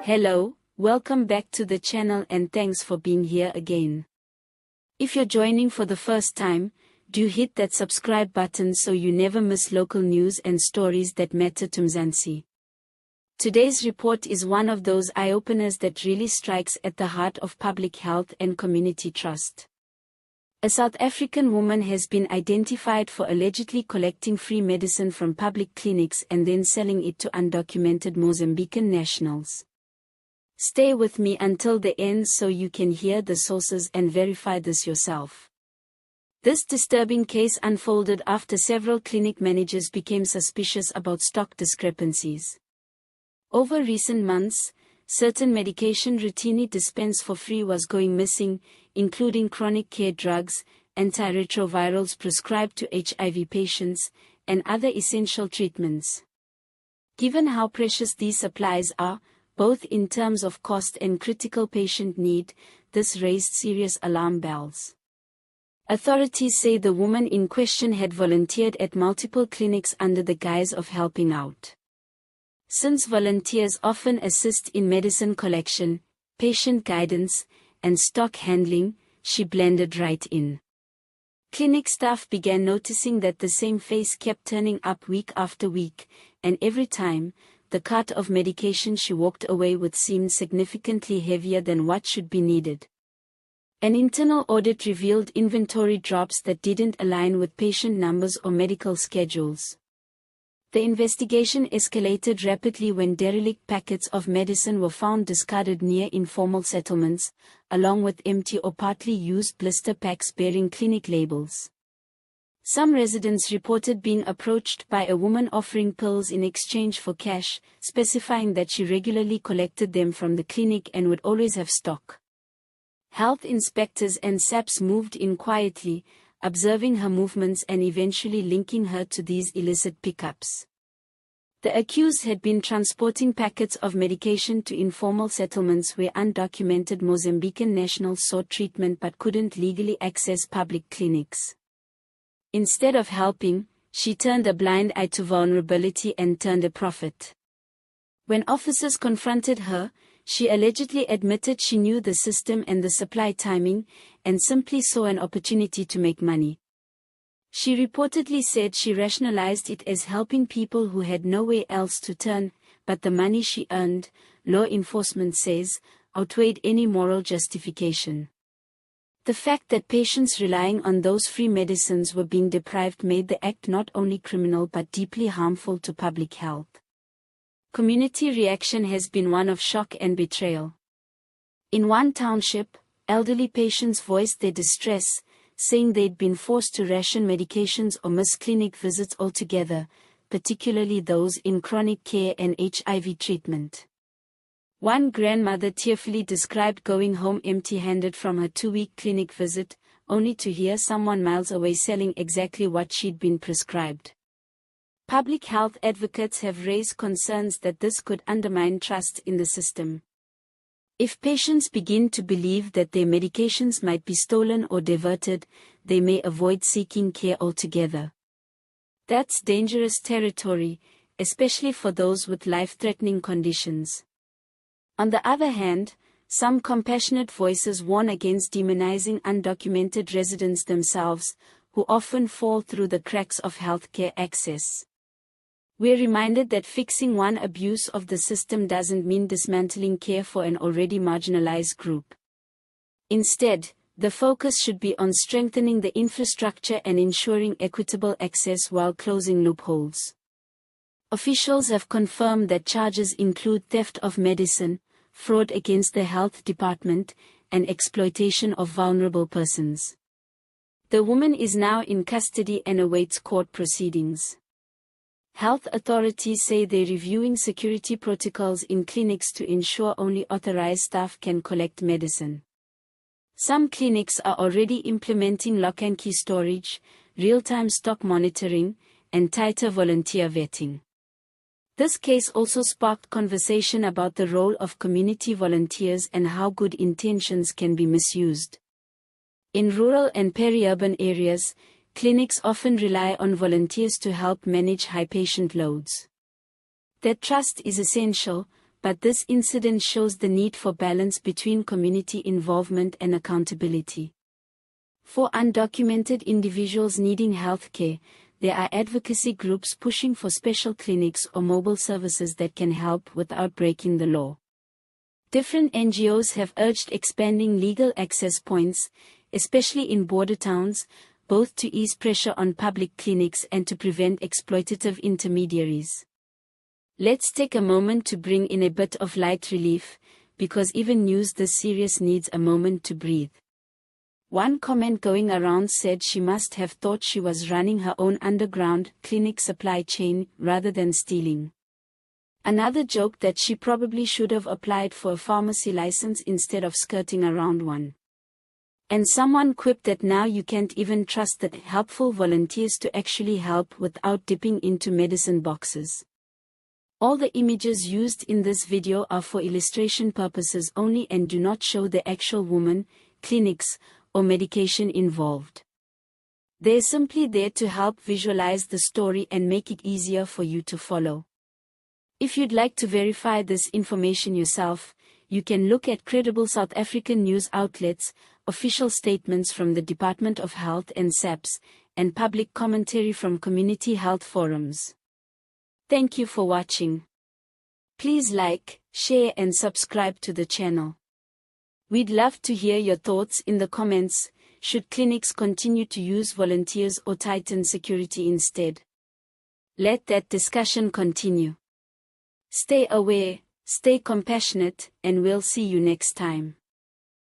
Hello, welcome back to the channel and thanks for being here again. If you're joining for the first time, do hit that subscribe button so you never miss local news and stories that matter to Mzansi. Today's report is one of those eye-openers that really strikes at the heart of public health and community trust. A South African woman has been identified for allegedly collecting free medicine from public clinics and then selling it to undocumented Mozambican nationals. Stay with me until the end so you can hear the sources and verify this yourself. This disturbing case unfolded after several clinic managers became suspicious about stock discrepancies. Over recent months, certain medication routinely dispensed for free was going missing, including chronic care drugs, antiretrovirals prescribed to HIV patients, and other essential treatments. Given how precious these supplies are, both in terms of cost and critical patient need, this raised serious alarm bells. Authorities say the woman in question had volunteered at multiple clinics under the guise of helping out. Since volunteers often assist in medicine collection, patient guidance, and stock handling, she blended right in. Clinic staff began noticing that the same face kept turning up week after week, and every time, the cart of medication she walked away with seemed significantly heavier than what should be needed. An internal audit revealed inventory drops that didn't align with patient numbers or medical schedules. The investigation escalated rapidly when derelict packets of medicine were found discarded near informal settlements, along with empty or partly used blister packs bearing clinic labels. Some residents reported being approached by a woman offering pills in exchange for cash, specifying that she regularly collected them from the clinic and would always have stock. Health inspectors and SAPs moved in quietly, observing her movements and eventually linking her to these illicit pickups. The accused had been transporting packets of medication to informal settlements where undocumented Mozambican nationals sought treatment but couldn't legally access public clinics. Instead of helping, she turned a blind eye to vulnerability and turned a profit. When officers confronted her, she allegedly admitted she knew the system and the supply timing, and simply saw an opportunity to make money. She reportedly said she rationalized it as helping people who had nowhere else to turn, but the money she earned, law enforcement says, outweighed any moral justification. The fact that patients relying on those free medicines were being deprived made the act not only criminal but deeply harmful to public health. Community reaction has been one of shock and betrayal. In one township, elderly patients voiced their distress, saying they'd been forced to ration medications or miss clinic visits altogether, particularly those in chronic care and HIV treatment. One grandmother tearfully described going home empty-handed from her 2-week clinic visit, only to hear someone miles away selling exactly what she'd been prescribed. Public health advocates have raised concerns that this could undermine trust in the system. If patients begin to believe that their medications might be stolen or diverted, they may avoid seeking care altogether. That's dangerous territory, especially for those with life-threatening conditions. On the other hand, some compassionate voices warn against demonizing undocumented residents themselves, who often fall through the cracks of healthcare access. We're reminded that fixing one abuse of the system doesn't mean dismantling care for an already marginalized group. Instead, the focus should be on strengthening the infrastructure and ensuring equitable access while closing loopholes. Officials have confirmed that charges include theft of medicine, fraud against the health department, and exploitation of vulnerable persons. The woman is now in custody and awaits court proceedings. Health authorities say they're reviewing security protocols in clinics to ensure only authorized staff can collect medicine. Some clinics are already implementing lock-and-key storage, real-time stock monitoring, and tighter volunteer vetting. This case also sparked conversation about the role of community volunteers and how good intentions can be misused. In rural and peri-urban areas, clinics often rely on volunteers to help manage high patient loads. That trust is essential, but this incident shows the need for balance between community involvement and accountability. For undocumented individuals needing health care, there are advocacy groups pushing for special clinics or mobile services that can help without breaking the law. Different NGOs have urged expanding legal access points, especially in border towns, both to ease pressure on public clinics and to prevent exploitative intermediaries. Let's take a moment to bring in a bit of light relief, because even news this serious needs a moment to breathe. One comment going around said she must have thought she was running her own underground clinic supply chain rather than stealing. Another joked that she probably should have applied for a pharmacy license instead of skirting around one. And someone quipped that now you can't even trust the helpful volunteers to actually help without dipping into medicine boxes. All the images used in this video are for illustration purposes only and do not show the actual woman, clinics, or medication involved. They're simply there to help visualize the story and make it easier for you to follow. If you'd like to verify this information yourself, you can look at credible South African news outlets, official statements from the Department of Health and SAPS, and public commentary from community health forums. Thank you for watching. Please like, share and subscribe to the channel. We'd love to hear your thoughts in the comments. Should clinics continue to use volunteers or tighten security instead? Let that discussion continue. Stay aware, stay compassionate, and we'll see you next time.